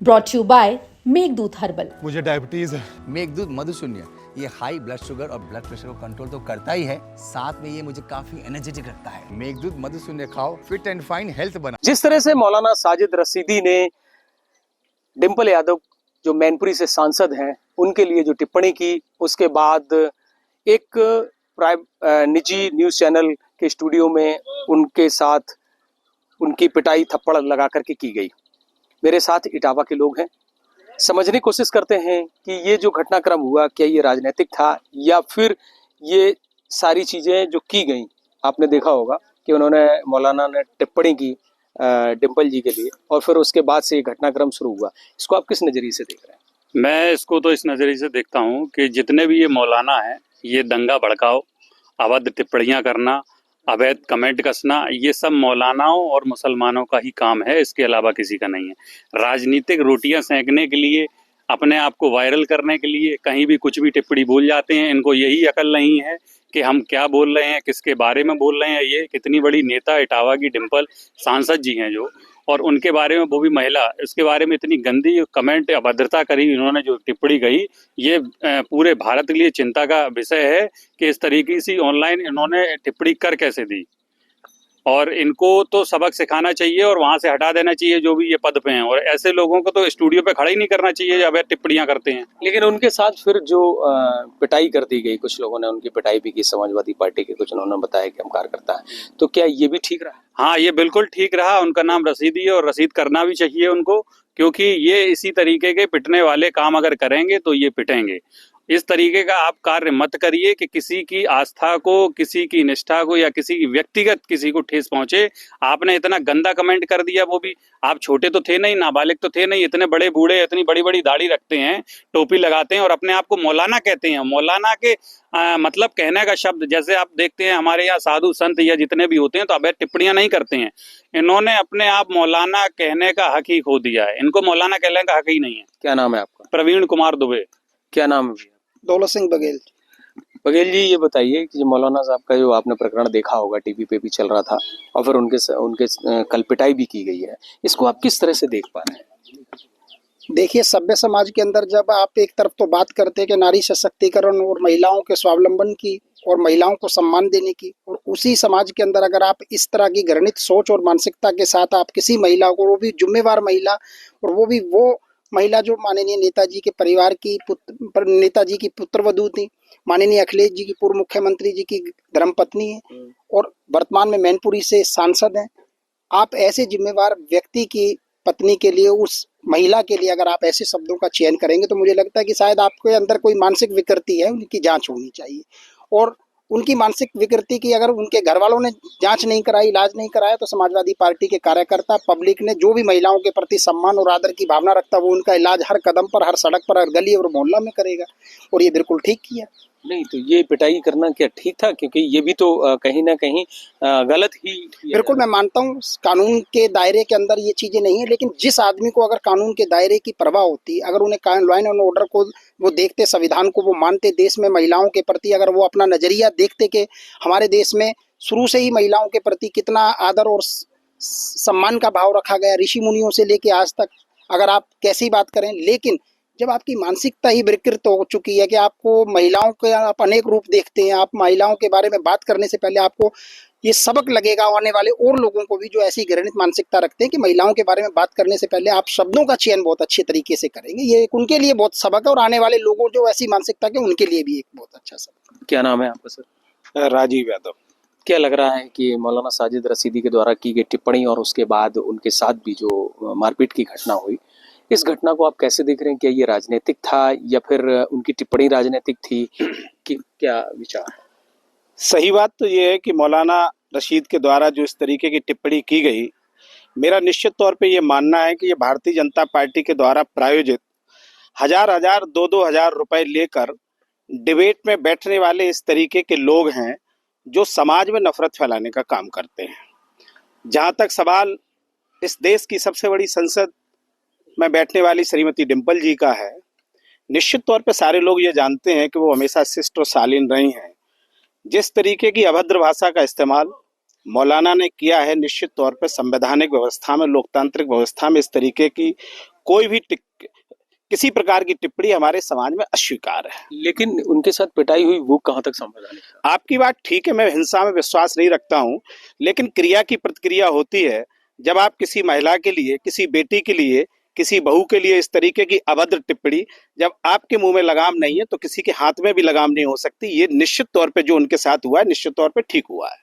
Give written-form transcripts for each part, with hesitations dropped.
Brought you by Meghdoot herbal. मुझे diabetes है। मेघदूत मधुशून्य ये हाई ब्लड शुगर और ब्लड प्रेशर को कंट्रोल तो करता ही है, साथ में ये मुझे काफी एनर्जेटिक रखता है। मेघदूत मधुशून्य खाओ, फिट एंड फाइन हेल्थ बना। जिस तरह से मौलाना साजिद रशीदी ने डिंपल यादव जो मैनपुरी से सांसद हैं उनके लिए जो टिप्पणी की, उसके बाद एक निजी न्यूज चैनल के स्टूडियो में उनके साथ उनकी पिटाई थप्पड़ लगा करके की गई। मेरे साथ इटावा के लोग हैं, समझने की कोशिश करते हैं कि ये जो घटनाक्रम हुआ क्या ये राजनीतिक था या फिर ये सारी चीजें जो की गई। आपने देखा होगा कि उन्होंने मौलाना ने टिप्पणी की डिंपल जी के लिए और फिर उसके बाद से ये घटनाक्रम शुरू हुआ। इसको आप किस नजरिए से देख रहे हैं? मैं इसको तो इस नज़रिए से देखता हूँ कि जितने भी ये मौलाना हैं, ये दंगा भड़काओ, अवैध टिप्पणियाँ करना, अवैध कमेंट कसना, ये सब मौलानाओं और मुसलमानों का ही काम है, इसके अलावा किसी का नहीं है। राजनीतिक रोटियां सेंकने के लिए, अपने आप को वायरल करने के लिए कहीं भी कुछ भी टिप्पणी बोल जाते हैं। इनको यही अकल नहीं है कि हम क्या बोल रहे हैं, किसके बारे में बोल रहे हैं। ये कितनी बड़ी नेता इटावा की डिंपल सांसद जी हैं जो, और उनके बारे में वो भी महिला, इसके बारे में इतनी गंदी कमेंट अभद्रता करी इन्होंने, जो टिप्पणी कही, ये पूरे भारत के लिए चिंता का विषय है कि इस तरीके से ऑनलाइन इन्होंने टिप्पणी कर कैसे दी। और इनको तो सबक सिखाना चाहिए और वहां से हटा देना चाहिए जो भी ये पद पे हैं, और ऐसे लोगों को तो स्टूडियो पे खड़ा ही नहीं करना चाहिए जब टिप्पणियां करते हैं। लेकिन उनके साथ फिर जो पिटाई कर दी गई, कुछ लोगों ने उनकी पिटाई भी की, समाजवादी पार्टी के कुछ उन्होंने बताया कि हम कार्य करता है, तो क्या ये भी ठीक रहा? हाँ, ये बिल्कुल ठीक रहा। उनका नाम रशीदी है और रसीद करना भी चाहिए उनको, क्योंकि ये इसी तरीके के पिटने वाले काम अगर करेंगे तो ये पिटेंगे। इस तरीके का आप कार्य मत करिए कि किसी की आस्था को, किसी की निष्ठा को या किसी की व्यक्तिगत किसी को ठेस पहुंचे। आपने इतना गंदा कमेंट कर दिया, वो भी आप छोटे तो थे नहीं, नाबालिग तो थे नहीं, इतने बड़े बूढ़े, इतनी बड़ी बड़ी दाढ़ी रखते हैं, टोपी लगाते हैं और अपने आप को मौलाना कहते हैं। मौलाना के मतलब कहने का शब्द, जैसे आप देखते हैं हमारे यहाँ साधु संत या जितने भी होते हैं तो अवैध टिप्पणियां नहीं करते हैं। इन्होंने अपने आप मौलाना कहने का हक ही खो दिया है। इनको मौलाना कहने का हक ही नहीं है। क्या नाम है आपका? प्रवीण कुमार दुबे। क्या नाम है? दौलत सिंह बघेल। बघेल जी, ये बताइए कि जो मौलाना साहब का जो आपने प्रकरण देखा होगा, टीवी पे भी चल रहा था और फिर उनके कल पिटाई भी की गई है, इसको आप किस तरह से देख पा रहे हैं? देखिए, सभ्य समाज के अंदर जब आप एक तरफ तो बात करते हैं कि नारी सशक्तिकरण और महिलाओं के स्वावलंबन की और महिलाओं को सम्मान देने की, और उसी समाज के अंदर अगर आप इस तरह की घृणित सोच और मानसिकता के साथ आप किसी महिला को, वो भी जिम्मेवार महिला, और वो भी वो महिला जो माननीय नेताजी के परिवार की नेताजी की पुत्रवधू थी, माननीय अखिलेश जी की पूर्व मुख्यमंत्री जी की धर्मपत्नी है और वर्तमान में मैनपुरी से सांसद हैं, आप ऐसे जिम्मेवार व्यक्ति की पत्नी के लिए, उस महिला के लिए अगर आप ऐसे शब्दों का चयन करेंगे तो मुझे लगता है कि शायद आपके अंदर कोई मानसिक विकृति है, उनकी जांच होनी चाहिए। और उनकी मानसिक विकृति की अगर उनके घर वालों ने जांच नहीं कराई, इलाज नहीं कराया, तो समाजवादी पार्टी के कार्यकर्ता, पब्लिक ने जो भी महिलाओं के प्रति सम्मान और आदर की भावना रखता, वो उनका इलाज हर कदम पर, हर सड़क पर, हर गली और मोहल्ला में करेगा, और ये बिल्कुल ठीक किया। नहीं तो ये पिटाई करना क्या ठीक था? क्योंकि ये भी तो कहीं ना कहीं गलत ही। बिल्कुल, मैं मानता हूँ कानून के दायरे के अंदर ये चीजें नहीं है, लेकिन जिस आदमी को अगर कानून के दायरे की परवाह होती, अगर उन्हें लॉ एंड ऑर्डर को वो देखते, संविधान को वो मानते, देश में महिलाओं के प्रति अगर वो अपना नजरिया देखते कि हमारे देश में शुरू से ही महिलाओं के प्रति कितना आदर और सम्मान का भाव रखा गया, ऋषि मुनियों से लेके आज तक, अगर आप कैसी बात करें, लेकिन जब आपकी मानसिकता ही विकृत हो चुकी है कि आपको महिलाओं के आप अनेक रूप देखते हैं, आप महिलाओं के बारे में बात करने से पहले आपको ये सबक लगेगा आने वाले और लोगों को भी जो ऐसी घृणित मानसिकता रखते हैं कि महिलाओं के बारे में बात करने से पहले आप शब्दों का चयन बहुत अच्छे तरीके से करेंगे, ये उनके लिए बहुत सबक है, और आने वाले लोगों जो ऐसी मानसिकता के उनके लिए भी एक बहुत अच्छा सबक। क्या नाम है आपका सर? राजीव यादव। क्या लग रहा है कि मौलाना साजिद रशीदी के द्वारा की गई टिप्पणी और उसके बाद उनके साथ भी जो मारपीट की घटना हुई, इस घटना को आप कैसे देख रहे हैं? क्या ये राजनीतिक था या फिर उनकी टिप्पणी राजनीतिक थी, कि क्या विचार है? सही बात तो ये है कि मौलाना रशीद के द्वारा जो इस तरीके की टिप्पणी की गई, मेरा निश्चित तौर पे ये मानना है कि ये भारतीय जनता पार्टी के द्वारा प्रायोजित हजार 2,000 रुपए लेकर डिबेट में बैठने वाले इस तरीके के लोग हैं जो समाज में नफरत फैलाने का काम करते हैं। जहाँ तक सवाल इस देश की सबसे बड़ी संसद में बैठने वाली श्रीमती डिंपल जी का है, निश्चित तौर पे सारे लोग ये जानते हैं कि वो हमेशा शिष्ट और शालीन रही हैं। जिस तरीके की अभद्र भाषा का इस्तेमाल मौलाना ने किया है, निश्चित तौर पे संवैधानिक व्यवस्था में, लोकतांत्रिक व्यवस्था में इस तरीके की कोई भी किसी प्रकार की टिप्पणी हमारे समाज में अस्वीकार है। लेकिन उनके साथ पिटाई हुई वो कहाँ तक संवैधानिक है? आपकी बात ठीक है, मैं हिंसा में विश्वास नहीं रखता हूं, लेकिन क्रिया की प्रतिक्रिया होती है। जब आप किसी महिला के लिए, किसी बेटी के लिए, किसी बहू के लिए इस तरीके की अभद्र टिप्पणी, जब आपके मुंह में लगाम नहीं है तो किसी के हाथ में भी लगाम नहीं हो सकती। ये निश्चित तौर पे जो उनके साथ हुआ है, निश्चित तौर पे ठीक हुआ है।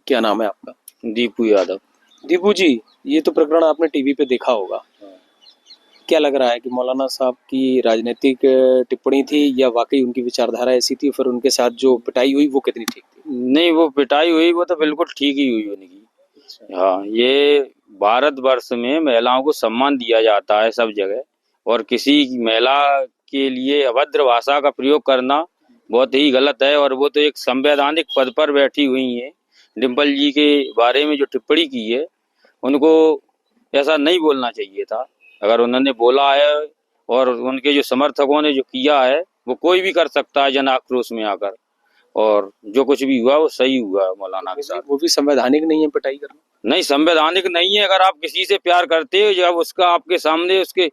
क्या नाम है आपका? दीपू यादव। दीपू जी, ये तो प्रकरण आपने टीवी पे देखा होगा, क्या लग रहा है कि मौलाना साहब की राजनीतिक टिप्पणी थी या वाकई उनकी विचारधारा ऐसी थी, फिर उनके साथ जो पिटाई हुई वो कितनी ठीक थी? नहीं, वो पिटाई हुई वो तो बिल्कुल ठीक ही हुई उनकी। हाँ, ये भारतवर्ष में महिलाओं को सम्मान दिया जाता है सब जगह, और किसी महिला के लिए अभद्र भाषा का प्रयोग करना बहुत ही गलत है। और वो तो एक संवैधानिक पद पर बैठी हुई हैं। डिम्पल जी के बारे में जो टिप्पणी की है, उनको ऐसा नहीं बोलना चाहिए था। अगर उन्होंने बोला है और उनके जो समर्थकों ने जो किया है, वो कोई भी कर सकता है जन आक्रोश में आकर, और जो कुछ भी हुआ वो सही हुआ मौलाना के साथ। वो भी संवैधानिक नहीं है पिटाई करना? नहीं, संवैधानिक नहीं है। अगर आप किसी से प्यार करते हो, जब उसका आपके सामने उसके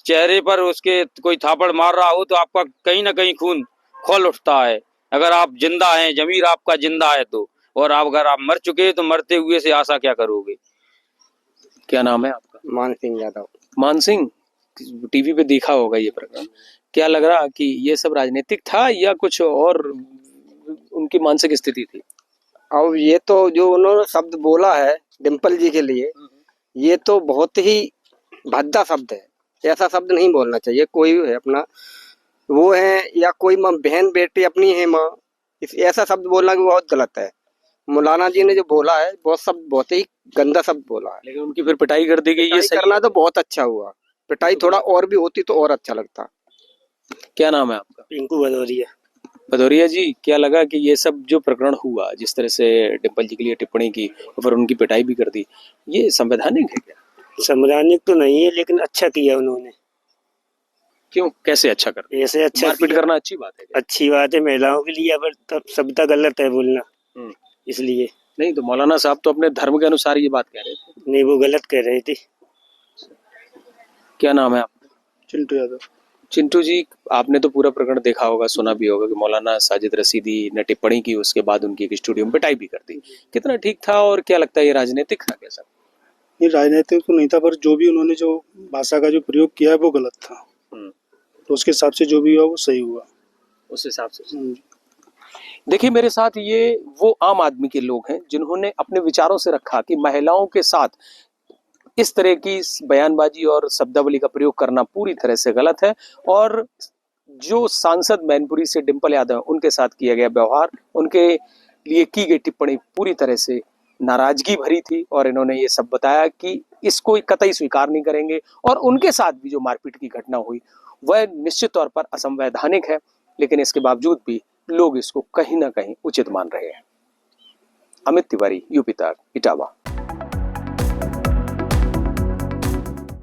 चेहरे पर उसके कोई थापड़ मार रहा हो, तो आपका कहीं ना कहीं खून खौल उठता है। अगर आप जिंदा हैं, जमीर आपका जिंदा है तो, और अगर आप मर चुके हैं तो मरते हुए से आशा क्या करोगे? क्या नाम है आपका? मान सिंह यादव। मान सिंह, टीवी पे देखा होगा ये प्रकरण, क्या लग रहा कि ये सब राजनीतिक था या कुछ और उनकी मानसिक स्थिति थी? अब ये तो जो उन्होंने शब्द बोला है डिम्पल जी के लिए, ये तो बहुत ही भद्दा शब्द है। ऐसा शब्द नहीं बोलना चाहिए। कोई है अपना वो है या कोई माँ बहन बेटी अपनी है माँ, ऐसा शब्द बोलना भी बहुत गलत है। मौलाना जी ने जो बोला है बहुत ही गंदा शब्द बोला है। लेकिन उनकी फिर पिटाई कर दी गई, ये पिटाई सही करना तो बहुत अच्छा हुआ। पिटाई थोड़ा और भी होती तो और अच्छा लगता। क्या नाम है आपका? पिंकू भदौरिया। भदौरिया जी, क्या लगा कि ये सब जो प्रकरण हुआ, जिस तरह से डिम्पल जी के लिए टिप्पणी की और फिर उनकी पिटाई भी कर दी, ये संवैधानिक है क्या? संवैधानिक तो नहीं है, लेकिन अच्छा किया उन्होंने। क्यों, कैसे अच्छा कर दिया? ऐसे अच्छा मारपीट किया। करना अच्छी बात है क्या? अच्छी बात है महिलाओं के लिए, पर तब शब्द गलत है बोलना, इसलिए। नहीं तो मौलाना साहब तो अपने धर्म के अनुसार ये बात कह रहे थे। नहीं, वो गलत कह रहे थे। क्या नाम है आपका? चिंटू यादव। चिंटू जी, आपने तो पूरा प्रकरण देखा होगा, सुना भी होगा कि मौलाना साजिद रशीदी ने टिप्पणी की, उसके बाद उनकी एक स्टूडियो में पिटाई भी कर दी। कितना ठीक था और क्या लगता है ये राजनीतिक था कैसा? ये राजनीतिक तो नहीं था, पर जो भी उन्होंने जो भाषा का जो प्रयोग किया है वो गलत था। तो उसके हिसाब से जो भी हुआ वो सही हुआ, उस हिसाब से। देखिए, मेरे साथ ये वो आम आदमी के लोग हैं जिन्होंने अपने विचारों से रखा कि महिलाओं के साथ इस तरह की बयानबाजी और शब्दावली का प्रयोग करना पूरी तरह से गलत है, और जो सांसद मैनपुरी से डिम्पल यादव उनके साथ किया गया व्यवहार, उनके लिए की गई टिप्पणी पूरी तरह से नाराजगी भरी थी, और इन्होंने ये सब बताया कि इसको कतई स्वीकार नहीं करेंगे, और उनके साथ भी जो मारपीट की घटना हुई वह निश्चित तौर पर असंवैधानिक है, लेकिन इसके बावजूद भी लोग इसको कहीं ना कहीं उचित मान रहे हैं। अमित तिवारी, यूपी तक, इटावा।